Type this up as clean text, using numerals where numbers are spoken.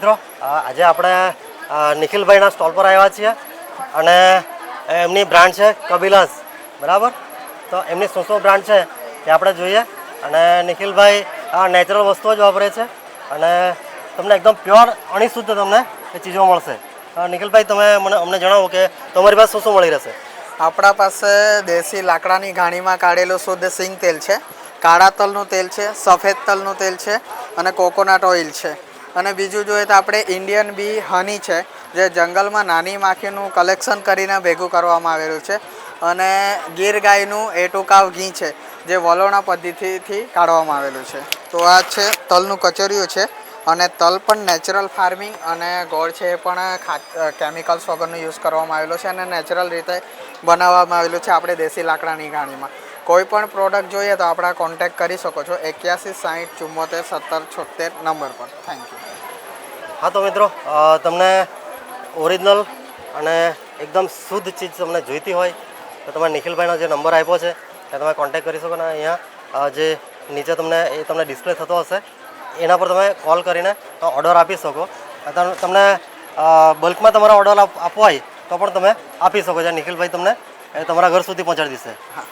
મિત્રો આજે આપણે નિખિલભાઈના સ્ટોલ પર આવ્યા છીએ અને એમની બ્રાન્ડ છે કબીલાસ, બરાબર? તો એમની શું બ્રાન્ડ છે તે આપણે જોઈએ. અને નિખિલભાઈ નેચરલ વસ્તુઓ જ વાપરે છે અને તમને એકદમ પ્યોર અણિશુદ્ધ તમને એ ચીજો મળશે. નિખિલભાઈ, તમે અમને જણાવો કે તમારી પાસે શું મળી રહેશે? આપણા પાસે દેશી લાકડાની ઘાણીમાં કાઢેલું શુદ્ધ સિંગ તેલ છે, કાળા તલનું તેલ છે, સફેદ તલનું તેલ છે અને કોકોનટ ઓઇલ છે. અને બીજું જોઈએ તો આપણે ઇન્ડિયન બી હની છે, જે જંગલમાં નાની માખીનું કલેક્શન કરીને ભેગું કરવામાં આવેલું છે. અને ગીર ગાયનું એટુકાવ ઘી છે, જે વલોણા પદ્ધતિથી કાઢવામાં આવેલું છે. તો આ છે તલનું કચોરિયું છે અને તલ પણ નેચરલ ફાર્મિંગ અને ગોળ છે એ પણ કેમિકલ્સ વગરનો યુઝ કરવામાં આવેલો છે અને નેચરલ રીતે બનાવવામાં આવેલું છે આપણે દેશી લાકડાની ઘાણીમાં. કોઈ પણ પ્રોડક્ટ જોઈએ તો આપણા કોન્ટેક્ટ કરી શકો છો 81 60 74 17 76 નંબર પર. Thank you. હા, તો મિત્રો તમને ઓરિજિનલ અને એકદમ શુદ્ધ ચીજ તમને જોઈતી હોય તો તમે નિખિલભાઈનો જે નંબર આપ્યો છે ત્યાં તમે કોન્ટેક્ટ કરી શકો. અને અહીંયા જે નીચે તમને ડિસ્પ્લે થતો હશે એના પર તમે કોલ કરીને ઓર્ડર આપી શકો. તમને બલ્કમાં તમારા ઓર્ડર આપવો હોય તો પણ તમે આપી શકો છો. નિખિલભાઈ તમને તમારા ઘર સુધી પહોંચાડી દેશે. હા.